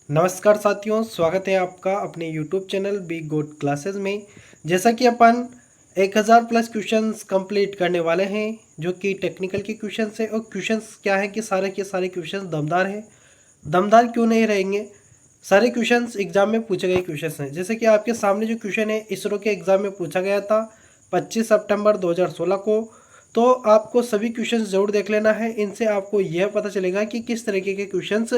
नमस्कार साथियों, स्वागत है आपका अपने YouTube channel be good classes में। जैसा कि अपन 1000 प्लस क्वेश्चंस कंप्लीट करने वाले हैं, जो कि टेक्निकल के क्वेश्चंस है। और क्वेश्चंस क्या है कि सारे के सारे क्वेश्चंस दमदार हैं। दमदार क्यों नहीं रहेंगे, सारे क्वेश्चंस एग्जाम में पूछे गए क्वेश्चंस हैं। जैसे कि आपके सामने जो क्वेश्चन है इसरो के एग्जाम में पूछा गया था 25 सितंबर 2016 को। तो आपको सभी क्वेश्चंस जरूर देख लेना है। इनसे आपको यह पता चलेगा कि किस तरीके के क्वेश्चंस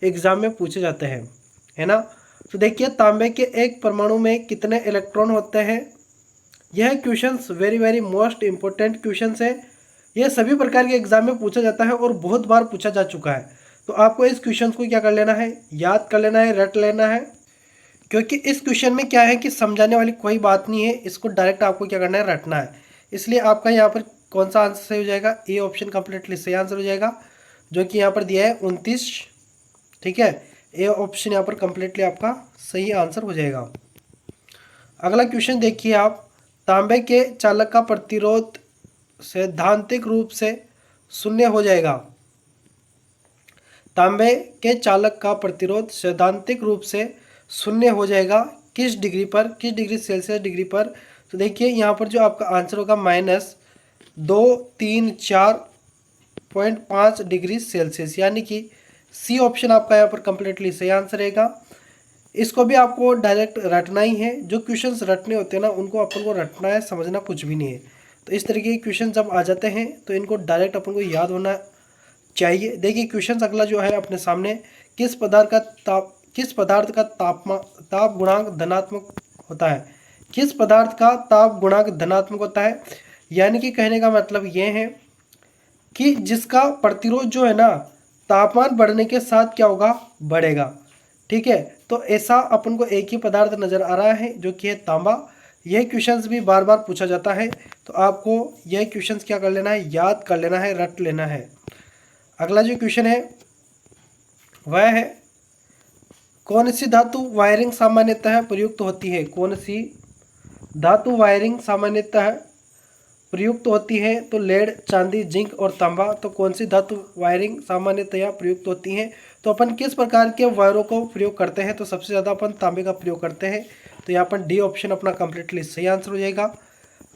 एग्जाम में पूछे जाते हैं, है ना। तो देखिए, तांबे के एक परमाणु में कितने इलेक्ट्रॉन होते हैं। यह questions very very most important questions है। यह सभी प्रकार के एग्जाम में पूछा जाता है और बहुत बार पूछा जा चुका है। तो आपको इस क्वेश्चन को क्या कर लेना है, याद कर लेना है, रट लेना है। क्योंकि इस क्वेश्चन में क्या है कि समझाने वाली कोई बात नहीं है, इसको डायरेक्ट आपको क्या करना है, रटना है। इसलिए आपका यहाँ पर कौन सा आंसर सही हो जाएगा, ए ऑप्शन कंप्लीटली सही आंसर हो जाएगा, जो कि यहाँ पर दिया है 29। ठीक है, ए ऑप्शन यहाँ पर कंप्लीटली आपका सही आंसर हो जाएगा। अगला क्वेश्चन देखिए आप, तांबे के चालक का प्रतिरोध सैद्धांतिक रूप से शून्य हो जाएगा। तांबे के चालक का प्रतिरोध सैद्धांतिक रूप से शून्य हो जाएगा किस डिग्री पर, किस डिग्री सेल्सियस डिग्री पर। तो देखिए यहाँ पर जो आपका आंसर होगा -234.5 डिग्री सेल्सियस, यानी कि सी ऑप्शन आपका यहाँ पर कंप्लीटली सही आंसर रहेगा। इसको भी आपको डायरेक्ट रटना ही है। जो क्वेश्चंस रटने होते हैं ना, उनको अपन को रटना है, समझना कुछ भी नहीं है। तो इस तरीके के क्वेश्चन जब आ जाते हैं तो इनको डायरेक्ट अपन को याद होना चाहिए। देखिए क्वेश्चन अगला जो है अपने सामने, किस पदार्थ का ताप गुणांक धनात्मक होता है। किस पदार्थ का ताप गुणांक धनात्मक होता है, यानी कि कहने का मतलब ये है कि जिसका प्रतिरोध जो है ना, तापमान बढ़ने के साथ क्या होगा, बढ़ेगा। ठीक है, तो ऐसा अपन को एक ही पदार्थ नजर आ रहा है जो कि है तांबा। यह क्वेश्चंस भी बार बार पूछा जाता है, तो आपको यह क्वेश्चंस क्या कर लेना है, याद कर लेना है, रट लेना है। अगला जो क्वेश्चन है वह है, कौन सी धातु वायरिंग सामान्यतः प्रयुक्त होती है। कौन सी धातु वायरिंग सामान्यतः प्रयुक्त होती है। तो लेड, चांदी, जिंक और तांबा। तो कौन सी धातु वायरिंग सामान्यतया प्रयुक्त होती है। तो अपन किस प्रकार के वायरों को प्रयोग करते हैं, तो सबसे ज़्यादा अपन तांबे का प्रयोग करते हैं। तो यहाँ पर डी ऑप्शन अपना कंप्लीटली सही आंसर हो जाएगा।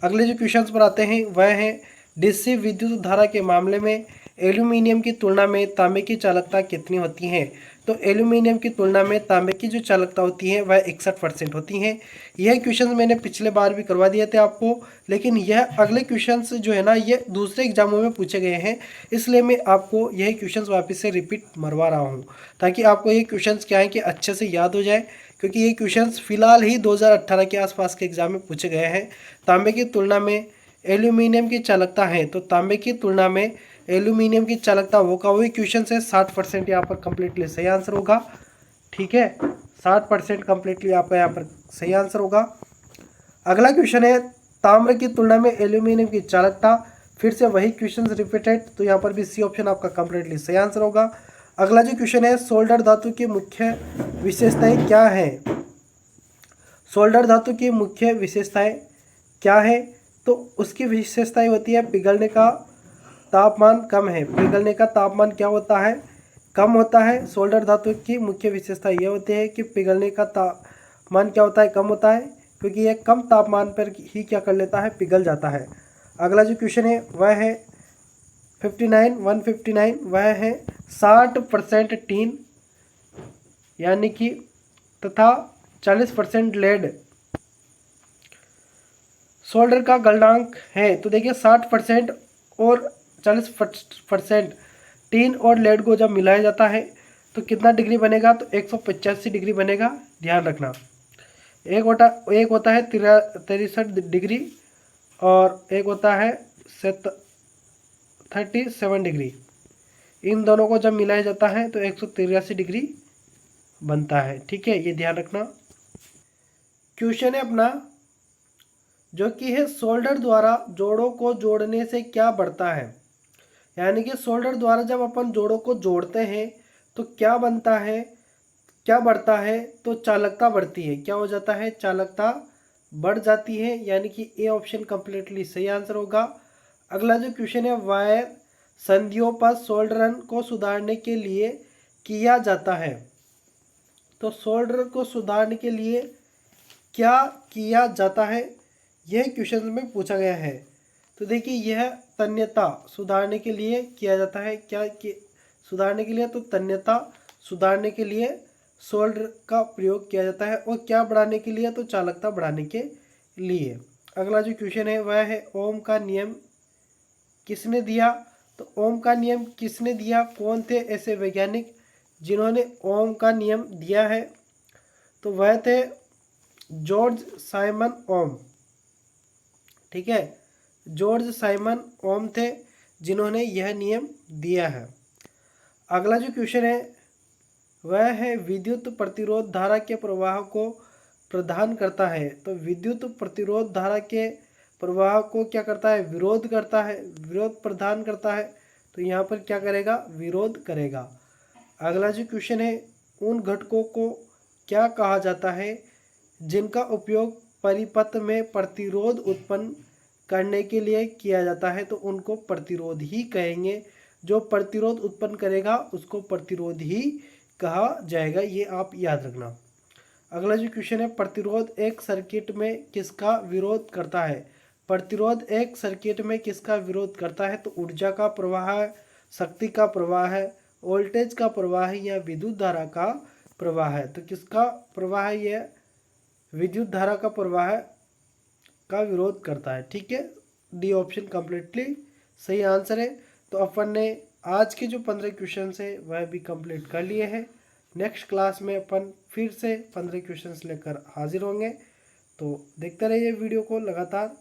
अगले जो क्वेश्चंस पर आते हैं वह है, डीसी विद्युत धारा के मामले में एल्यूमिनियम की तुलना में तांबे की चालकता कितनी होती है। तो एल्यूमिनियम की तुलना में तांबे की जो चालकता होती है वह 61% होती है। यह क्वेश्चंस मैंने पिछले बार भी करवा दिए थे आपको, लेकिन यह अगले क्वेश्चंस जो है ना, ये दूसरे एग्जामों में पूछे गए हैं। इसलिए मैं आपको यही क्वेश्चंस वापस से रिपीट मरवा रहा हूँ, ताकि आपको ये क्वेश्चंस क्या है कि अच्छे से याद हो जाए। क्योंकि ये क्वेश्चंस फिलहाल ही 2018 के आसपास के एग्जाम में पूछे गए हैं। तांबे की तुलना में एल्यूमिनियम की चालकता है, तो तांबे की तुलना में एल्यूमिनियम की चालकता वो का वही क्वेश्चन है। 60% यहाँ पर कंप्लीटली सही आंसर होगा। ठीक है, 60% कंप्लीटली आपका यहाँ पर सही आंसर होगा। अगला क्वेश्चन है, ताम्र की तुलना में एल्यूमिनियम की चालकता। फिर से वही क्वेश्चन रिपीटेड, तो यहाँ पर भी सी ऑप्शन आपका कंप्लीटली सही आंसर होगा। अगला जो क्वेश्चन है, सोल्डर धातु की मुख्य विशेषताएं क्या है। सोल्डर धातु की मुख्य विशेषताएं क्या है। तो उसकी विशेषताएं होती है, पिघलने का तापमान कम है। पिघलने का तापमान क्या होता है, कम होता है। सोल्डर धातु की मुख्य विशेषता यह होती है कि पिघलने का तापमान क्या होता है, कम होता है, क्योंकि यह कम तापमान पर ही क्या कर लेता है, पिघल जाता है। अगला जो क्वेश्चन है वह है 159, वह है 60% टीन यानी कि तथा 40% लेड सोल्डर का गलनांक है। तो देखिए 60% और 40% टीन और लेड को जब मिलाया जाता है तो कितना डिग्री बनेगा, तो 185 डिग्री बनेगा। ध्यान रखना, एक होता है 63 डिग्री और एक होता है 37 डिग्री। इन दोनों को जब मिलाया जाता है तो 183 डिग्री बनता है। ठीक है, ये ध्यान रखना। क्वेश्चन है अपना, जो कि है सोल्डर द्वारा जोड़ों को जोड़ने से क्या बढ़ता है। यानी कि सोल्डर द्वारा जब अपन जोड़ों को जोड़ते हैं तो क्या बनता है, क्या बढ़ता है। तो चालकता बढ़ती है। क्या हो जाता है, चालकता बढ़ जाती है, यानी कि ए ऑप्शन कंप्लीटली सही आंसर होगा। अगला जो क्वेश्चन है, वायर संधियों पर सोल्डरन को सुधारने के लिए किया जाता है। तो शोल्डर को सुधारने के लिए क्या किया जाता है, यह क्वेश्चन में पूछा गया है। तो देखिए यह तन्यता सुधारने के लिए किया जाता है। क्या कि सुधारने के लिए, तो तन्यता सुधारने के लिए शोल्डर का प्रयोग किया जाता है। और क्या बढ़ाने के लिए, तो चालकता बढ़ाने के लिए। अगला जो क्वेश्चन है वह है ओम का नियम किसने दिया। तो ओम का नियम किसने दिया, कौन थे ऐसे वैज्ञानिक जिन्होंने ओम का नियम दिया है। तो वह थे जॉर्ज साइमन ओम। ठीक है, जॉर्ज साइमन ओम थे जिन्होंने यह नियम दिया है। अगला जो क्वेश्चन है वह है विद्युत प्रतिरोध धारा के प्रवाह को प्रदान करता है। तो विद्युत प्रतिरोध धारा के प्रवाह को क्या करता है, विरोध करता है, विरोध प्रदान करता है। तो यहाँ पर क्या करेगा, विरोध करेगा। अगला जो क्वेश्चन है उन घटकों को क्या कहा जाता है जिनका उपयोग परिपथ में प्रतिरोध उत्पन्न करने के लिए किया जाता है। तो उनको प्रतिरोध ही कहेंगे। जो प्रतिरोध उत्पन्न करेगा उसको प्रतिरोध ही कहा जाएगा, ये आप याद रखना। अगला जो क्वेश्चन है प्रतिरोध एक सर्किट में किसका विरोध करता है। प्रतिरोध एक सर्किट में किसका विरोध करता है। तो ऊर्जा का प्रवाह है, शक्ति का प्रवाह है, वोल्टेज का प्रवाह है, या विद्युत धारा का प्रवाह है। तो किसका प्रवाह है, यह विद्युत धारा का प्रवाह का विरोध करता है। ठीक है, डी ऑप्शन कंप्लीटली सही आंसर है। तो अपन ने आज के जो 15 क्वेश्चन है वह भी कंप्लीट कर लिए हैं। नेक्स्ट क्लास में अपन फिर से 15 क्वेश्चंस लेकर हाजिर होंगे। तो देखते रहिए वीडियो को लगातार।